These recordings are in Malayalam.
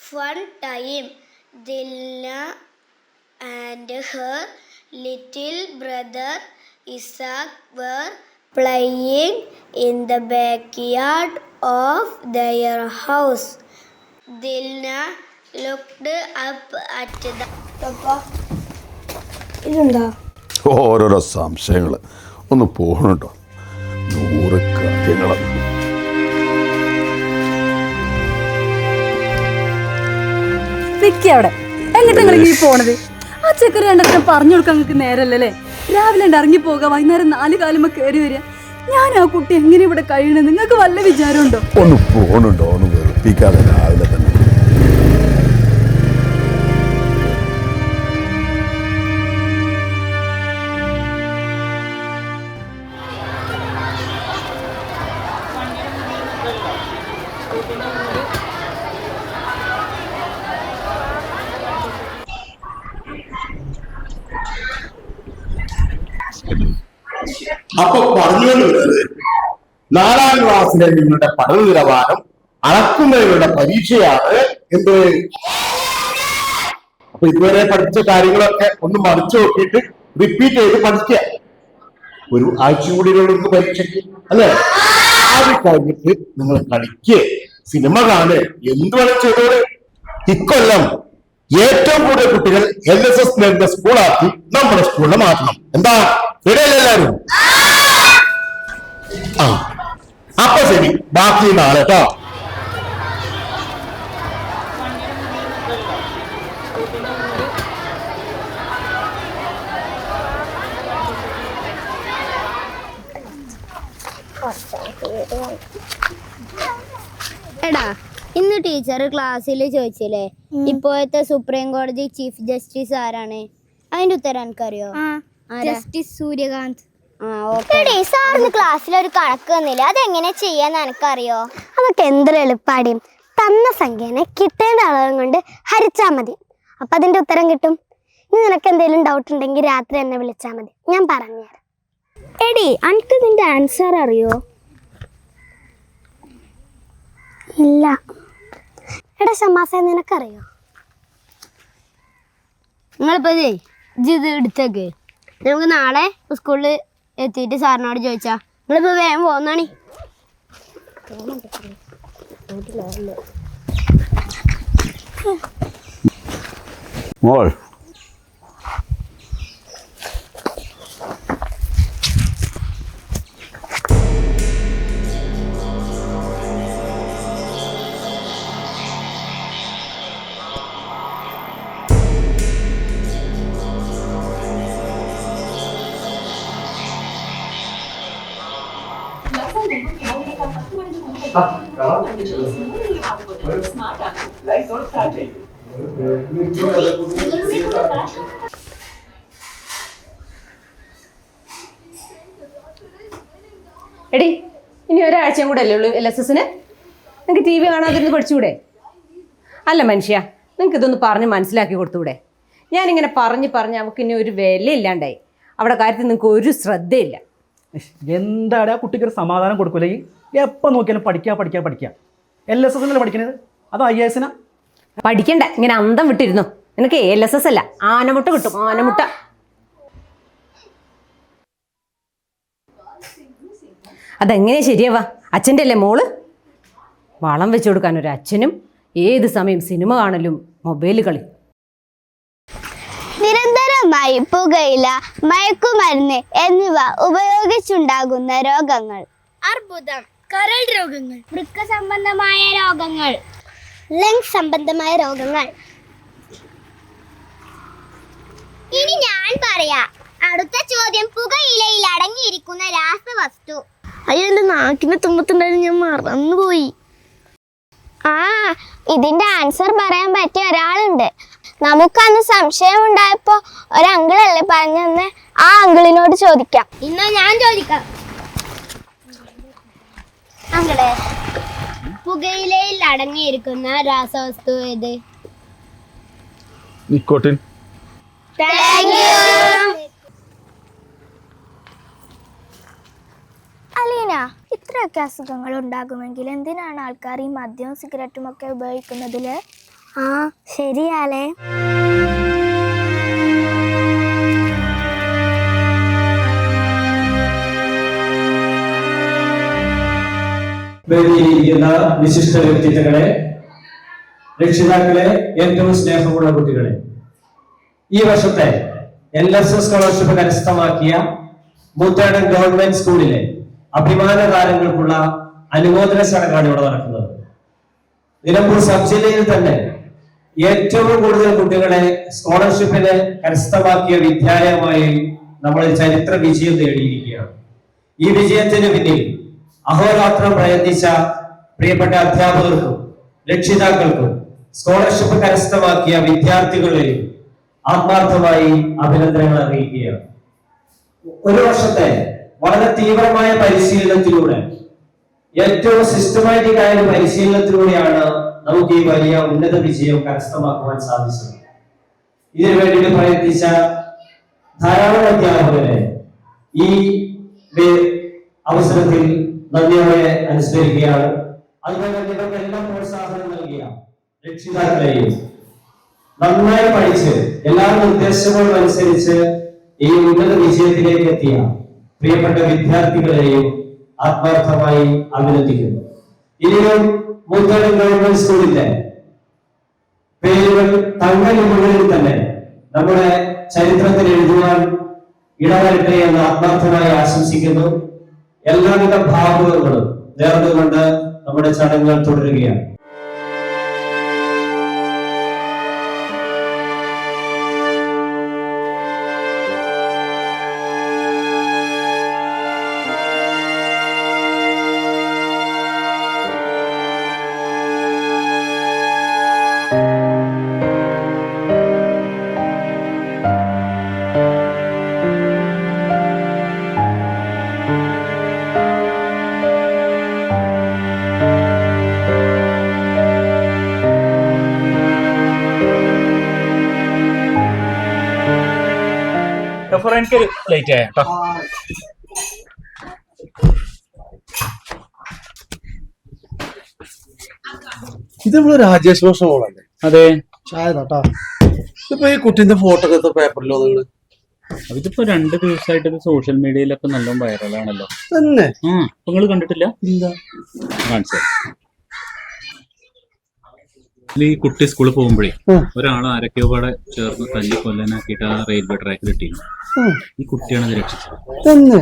fun time. Dilna and her little brother Isaac were playing in the backyard of their house. Dilna looked up at the... ഇതെന്താ? ഓരോരോ സംശയങ്ങൾ ഒന്ന് പോകണട്ടോ, 100 കാര്യങ്ങളാണ്. അവിടെ എങ്ങോട്ട് നിങ്ങൾ ഈ പോണത്? ആ ചെക്കറി കണ്ടതിനെ പറഞ്ഞു കൊടുക്കാൻ നിങ്ങൾക്ക് നേരല്ലേ? രാവിലെ ഇറങ്ങി പോകാം, വൈകുന്നേരം 4 കാലുമ്പോ കയറി വരിക. ഞാൻ ആ കുട്ടി എങ്ങനെ ഇവിടെ കഴിയണത്? നിങ്ങൾക്ക് വല്ല വിചാരമുണ്ടോ? ഒന്ന് പോകണുണ്ടോ, ഒന്ന് വെറുപ്പിക്കാതെ രാവിലെ തന്നെ. അപ്പൊ പറഞ്ഞുകൊണ്ടുവരുന്നത് 4ാം ക്ലാസ്സിലെ നിങ്ങളുടെ പഠന നിലവാരം അളക്കുന്നതിനുള്ള പരീക്ഷയാണ് എന്ത്. അപ്പൊ ഇതുവരെ പഠിച്ച കാര്യങ്ങളൊക്കെ ഒന്ന് മറിച്ചു നോക്കിയിട്ട് റിപ്പീറ്റ് ചെയ്ത് പഠിക്കുക. ഒരു ആഴ്ച കൂടിയുള്ള പരീക്ഷയ്ക്ക് അല്ലെ? അത് കഴിഞ്ഞിട്ട് നിങ്ങൾ കളിക്കുക, സിനിമ കാണുക, എന്ത് വേണം ചെയ്തോളൂ. ഇക്കൊല്ലം ഏറ്റവും കൂടുതൽ കുട്ടികൾ LSS നേടുന്ന സ്കൂളാക്കി നമ്മുടെ സ്കൂളിനെ മാറ്റണം. എന്താ ഇടയില്ല എല്ലാവരും? ആ അപ്പൊ ശരി, ബാക്കി നാളെ കേട്ടോ. എടാ, ഇന്ന് ടീച്ചർ ക്ലാസ്സിൽ ചോദിച്ചില്ലേ ഇപ്പോഴത്തെ സുപ്രീം കോടതി ചീഫ് ജസ്റ്റിസ് ആരാണ്? അതിന്റെ ഉത്തരം എനിക്കറിയോ? ജസ്റ്റിസ് സൂര്യകാന്ത്. സാറിന് ക്ലാസ്സിൽ ഒരു കണക്ക് തന്നില്ല, അതെങ്ങനെ ചെയ്യാന്ന് എനിക്കറിയോ? അതൊക്കെ എന്തൊരു എളുപ്പാടി. തന്ന സംഖ്യനെ കിട്ടേണ്ട അളവും കൊണ്ട് ഹരിച്ചാൽ മതി, അപ്പൊ അതിന്റെ ഉത്തരം കിട്ടും. ഇനി നിനക്ക് എന്തെങ്കിലും ഡൗട്ട് ഉണ്ടെങ്കിൽ രാത്രി എന്നെ വിളിച്ചാൽ മതി, ഞാൻ പറഞ്ഞുതരാം. എടി, അനക്ക് ഇതിന്റെ ആൻസർ അറിയോ? ഇല്ല. എടാ ഷമാസ, നിനക്കറിയോ? നിങ്ങളിപ്പോ ഇത് എടുത്തേക്ക്, നമുക്ക് നാളെ സ്കൂളിൽ എത്തിയിട്ട് സാറിനോട് ചോദിച്ചാ. നിങ്ങളിപ്പോ വേഗം പോന്നാണി. മോൾ എടി, ഇനി ഒരാഴ്ചയും കൂടെ അല്ലേ ഉള്ളൂ LSSന്? നിങ്ങൾക്ക് TV കാണാതിരുന്ന് പഠിച്ചുകൂടെ? അല്ല മനുഷ്യ, നിങ്ങൾക്ക് ഇതൊന്ന് പറഞ്ഞ് മനസ്സിലാക്കി കൊടുത്തൂടെ? ഞാനിങ്ങനെ പറഞ്ഞ് അവൾക്ക് ഇനി ഒരു വിലയില്ലാണ്ടായി. അവിടെ കാര്യത്തിൽ നിങ്ങൾക്ക് ഒരു ശ്രദ്ധയില്ല. എന്താണ് ആ കുട്ടിക്ക് ഒരു സമാധാനം കൊടുക്കൂലേ? എപ്പോൾ നോക്കിയാലും പഠിക്കുക. LSS പഠിക്കുന്നത്, അത് IAS-നാ? പഠിക്കണ്ട, ഇങ്ങനെ അന്തം വിട്ടിരുന്നു. നിനക്ക് LSS അല്ല, ആനമുട്ട കിട്ടും, ആനമുട്ട. അതെങ്ങനെയാ ശരിയാവാ? അച്ഛൻ്റെ അല്ലേ മോള്? വളം വെച്ചു കൊടുക്കാൻ ഒരു അച്ഛനും ഏത് സമയം സിനിമ കാണലും മൊബൈൽ കളി. നിരന്തരമായി പുകയില, മയക്കുമരുന്ന് എന്നിവ ഉപയോഗിച്ചുണ്ടാകുന്ന രോഗങ്ങൾ: അർബുദം, കരൾ രോഗങ്ങൾ, വൃക്ക സംബന്ധമായ രോഗങ്ങൾ, ലങ് സംബന്ധമായ രോഗങ്ങൾ. ഇനി ഞാൻ പറയാ. അടുത്ത ചോദ്യം: പുകയിലയിൽ അടങ്ങിയിരിക്കുന്ന രാസവസ്തു. അയ്യോ, എന്റെ നാക്കിന്റെ തുമ്പത്തുണ്ടായിരുന്നു, ഞാൻ മറന്നുപോയി. ഇതിന്റെ ആൻസർ പറയാൻ പറ്റിയ ഒരാളുണ്ട്. നമുക്കന്ന് സംശയം ഉണ്ടായപ്പോ ഒരു അങ്കിളല്ലേ പറഞ്ഞെന്ന്, ആ അങ്കിളിനോട് ചോദിക്കാം. ഇന്നാ ഞാൻ ചോദിക്കാം. അങ്കിളെ, പുകയിലയിൽ അടങ്ങിയിരിക്കുന്ന രാസവസ്തു ഏത്? നിക്കോട്ടിൻ. അലീന, ഇത്രയൊക്കെ അസുഖങ്ങൾ ഉണ്ടാകുമെങ്കിൽ എന്തിനാണ് ആൾക്കാർ ഈ മദ്യവും സിഗരറ്റും ഒക്കെ ഉപയോഗിക്കുന്നതില്? ആ ശരിയാലേ. വേദിയിലിരിക്കുന്ന വിശിഷ്ട വ്യക്തിത്വങ്ങളെ, രക്ഷിതാക്കളെ, ഏറ്റവും സ്നേഹമുള്ള കുട്ടികളെ, ഈ വർഷത്തെ LSS സ്കോളർഷിപ്പ് കരസ്ഥമാക്കിയ മൂത്തേടൻ ഗവൺമെന്റ് സ്കൂളിലെ അഭിമാന താരങ്ങൾക്കുള്ള അനുമോദന ചടങ്ങാണ് ഇവിടെ നടക്കുന്നത്. നിലമ്പൂർ സബ് ജില്ലയിൽ തന്നെ ഏറ്റവും കൂടുതൽ കുട്ടികളെ സ്കോളർഷിപ്പിന് കരസ്ഥമാക്കിയ വിദ്യാലയമായി നമ്മൾ ചരിത്ര വിജയം നേടിയിരിക്കുകയാണ്. ഈ വിജയത്തിന് പിന്നിൽ അഹോരാത്രം പ്രയത്നിച്ച പ്രിയപ്പെട്ട അധ്യാപകർക്കും രക്ഷിതാക്കൾക്കും സ്കോളർഷിപ്പ് കരസ്ഥമാക്കിയ വിദ്യാർത്ഥികളെയും ആത്മാർത്ഥമായി അഭിനന്ദനങ്ങൾ അറിയിക്കുകയാണ്. ഒരു വർഷത്തെ വളരെ തീവ്രമായ പരിശീലനത്തിലൂടെ, ഏറ്റവും സിസ്റ്റമാറ്റിക് ആയ ഒരു പരിശീലനത്തിലൂടെയാണ് നമുക്ക് ഈ വലിയ ഉന്നത വിജയം കരസ്ഥമാക്കുവാൻ സാധിച്ചത്. ഇതിനു വേണ്ടിയിട്ട് പ്രയത്നിച്ച ധാരാളം അധ്യാപകരെ ഈ അവസരത്തിൽ നന്ദിയോടെ അനുസ്മരിക്കുകയാണ്. അതുപോലെ ഇവർക്കെല്ലാം പ്രോത്സാഹനം നൽകിയ രക്ഷിതാക്കളെയും, നന്നായി പഠിച്ച് എല്ലാ നിർദ്ദേശങ്ങളും അനുസരിച്ച് ഈ ഉന്നത വിജയത്തിലേക്ക് എത്തിയ പ്രിയപ്പെട്ട വിദ്യാർത്ഥികളെയും ആത്മാർത്ഥമായി അഭിനന്ദിക്കുന്നു. ഇനിയും മൂത്തേടൻ ഗവൺമെന്റ് സ്കൂളിന്റെ പേരുകൾ തങ്ങളിമുകളിൽ തന്നെ നമ്മുടെ ചരിത്രത്തിൽ എഴുതുവാൻ ഇടവരട്ടെ എന്ന് ആത്മാർത്ഥമായി ആശംസിക്കുന്നു. എല്ലാവിധ ഭാവുകങ്ങളും നേർന്നുകൊണ്ട് നമ്മുടെ ചടങ്ങുകൾ തുടരുകയാണ്. എനിക്കൊരു ലേറ്റ് ആയ കേട്ടോ. ഇത് നമ്മള് രാജേഷ് ഭക്ഷണ മോളല്ലേ? അതെ, ചായ കേട്ടോ. ഇപ്പൊ ഈ കുട്ടീന്റെ ഫോട്ടോ ഒക്കെ പേപ്പറിലോ നിങ്ങള്? ഇതിപ്പോ 2 ദിവസമായിട്ട് ഇത് സോഷ്യൽ മീഡിയയിലൊക്കെ നല്ല വൈറലാണല്ലോ. തന്നെ? നിങ്ങൾ കണ്ടിട്ടില്ല? ഇല്ല. കാണിച്ചു. ഈ കുട്ടി സ്കൂളിൽ പോകുമ്പോഴേ ഒരാൾ ആരൊക്കെയോ പാടെ ചേർന്ന് തല്ലി കൊല്ലാനാക്കിയിട്ട് ആ റെയിൽവേ ട്രാക്കിൽ ഇട്ടിരുന്നു. ഈ കുട്ടിയാണ് ഇത് രക്ഷിച്ചത്. തന്നെ?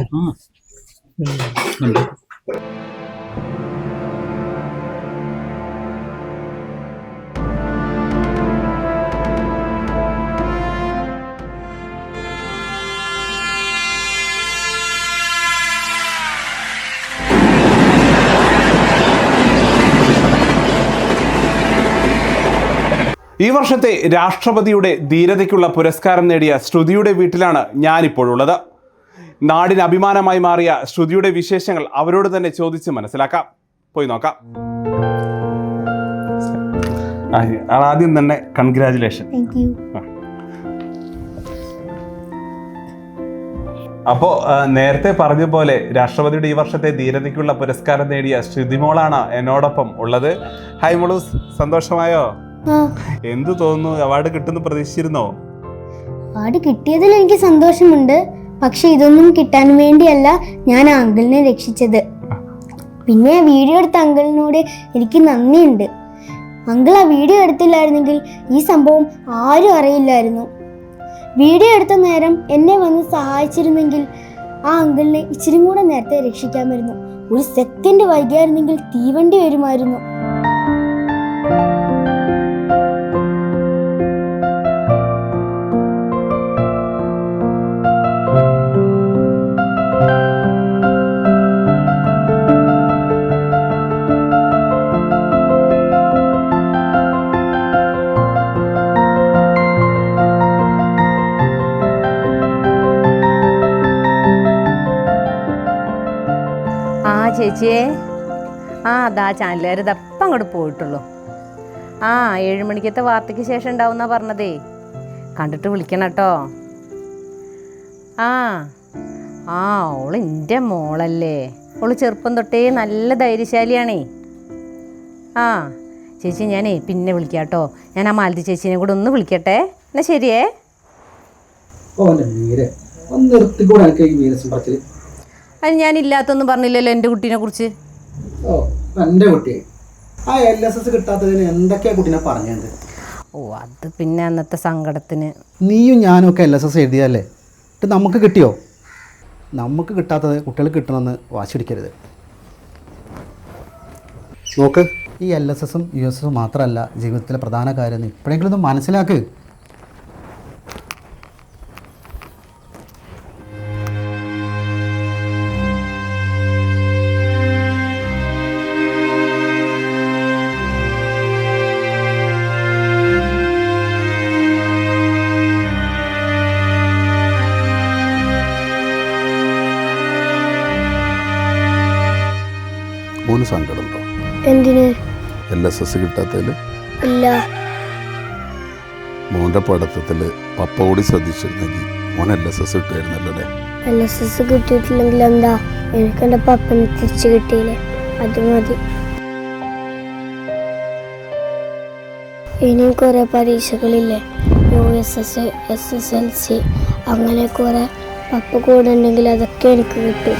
ഈ വർഷത്തെ രാഷ്ട്രപതിയുടെ ധീരതയ്ക്കുള്ള പുരസ്കാരം നേടിയ ശ്രുതിയുടെ വീട്ടിലാണ് ഞാനിപ്പോഴുള്ളത്. നാടിന് അഭിമാനമായി മാറിയ ശ്രുതിയുടെ വിശേഷങ്ങൾ അവരോട് തന്നെ ചോദിച്ച് മനസ്സിലാക്കാം. പോയി നോക്കാം. ആദ്യം തന്നെ കൺഗ്രാജുലേഷൻ. അപ്പോൾ നേരത്തെ പറഞ്ഞ പോലെ രാഷ്ട്രപതിയുടെ ഈ വർഷത്തെ ധീരതയ്ക്കുള്ള പുരസ്കാരം നേടിയ ശ്രുതിമോളാണ് എന്നോടൊപ്പം ഉള്ളത്. ഹായ് മോളു, സന്തോഷമായോ? എന്തു തോന്നുന്നു? അവാർഡ് കിട്ടുന്നു പ്രതീക്ഷിച്ചിരുന്നോ? അവാർഡ് കിട്ടിയതിൽ എനിക്ക് സന്തോഷമുണ്ട്. പക്ഷെ ഇതൊന്നും കിട്ടാൻ വേണ്ടിയല്ല ഞാൻ ആ അങ്കിളിനെ രക്ഷിച്ചത്. പിന്നെ വീഡിയോ എടുത്ത അങ്കിളിനോട് എനിക്ക് നന്ദിയുണ്ട്. അങ്കിൾ ആ വീഡിയോ എടുത്തില്ലായിരുന്നെങ്കിൽ ഈ സംഭവം ആരും അറിയില്ലായിരുന്നു. വീഡിയോ എടുത്ത നേരം എന്നെ വന്ന് സഹായിച്ചിരുന്നെങ്കിൽ ആ അങ്കിളിനെ ഇച്ചിരി കൂടെ നേരത്തെ രക്ഷിക്കാമായിരുന്നു. ഒരു സെക്കൻഡ് വൈകിയായിരുന്നെങ്കിൽ തീവണ്ടി വരുമായിരുന്നു. ചേച്ചിയെ, അതാ ചാനലുകാർ ഇതപ്പം അങ്ങോട്ട് പോയിട്ടുള്ളൂ. 7 മണിക്കത്തെ വാർത്തയ്ക്ക് ശേഷം ഉണ്ടാവുന്ന പറഞ്ഞതേ. കണ്ടിട്ട് വിളിക്കണം കേട്ടോ. ഓള് എൻ്റെ മോളല്ലേ. ഓള് ചെറുപ്പം തൊട്ടേ നല്ല ധൈര്യശാലിയാണേ. ചേച്ചി ഞാനേ പിന്നെ വിളിക്കാം കേട്ടോ. ഞാൻ ആ മാലതി ചേച്ചീനെ കൂടെ ഒന്ന് വിളിക്കട്ടെ. എന്നാ ശരിയേ. നിർത്തിക്കൂടെ എനിക്ക് ഈ വീരസം പറച്ചിൽ. അത് ഞാനില്ലാത്തൊന്നും പറഞ്ഞില്ലല്ലോ എൻ്റെ കുട്ടീനെ കുറിച്ച്. ഓ എൻ്റെ കുട്ടി ആ LSS കിട്ടാത്തതിന് എന്തൊക്കെയാ കുട്ടീനെ പറഞ്ഞത്? ഓ അത് പിന്നെ അന്നത്തെ സങ്കടത്തിന്. നീയും ഞാനും ഒക്കെ LSS എഴുതിയല്ലേ, ഇത് നമുക്ക് കിട്ടിയോ? നമുക്ക് കിട്ടാത്തത് കുട്ടികൾക്ക് കിട്ടണമെന്ന് വാശി പിടിക്കരുത്. നോക്ക്, ഈ LSSും USSും മാത്രമല്ല ജീവിതത്തിലെ പ്രധാന കാര്യം. ഇപ്പോഴെങ്കിലും ഒന്ന് മനസ്സിലാക്ക്. മോന് സങ്കടമുണ്ടോ? എന്തിന്? LSS കിട്ടാത്തതിൽ? ഇല്ല. മോന്റെ പഠിത്തത്തിൽ പപ്പ കൂടി ശ്രദ്ധിച്ചിരുന്നെങ്കിൽ മോൻ LSS കിട്ടുമായിരുന്നല്ലേ? LSS കിട്ടിയിട്ടില്ലെങ്കിൽ എന്താ, എനിക്ക് എൻ്റെ പപ്പനെ തിരിച്ചു കിട്ടിയില്ലേ, അത് മതി. ഇനിയും കുറേ പരീക്ഷകളില്ലേ, USS, SSLC, അങ്ങനെ കുറേ. പപ്പ കൂടെ ഉണ്ടെങ്കിൽ അതൊക്കെ എനിക്ക് കിട്ടും.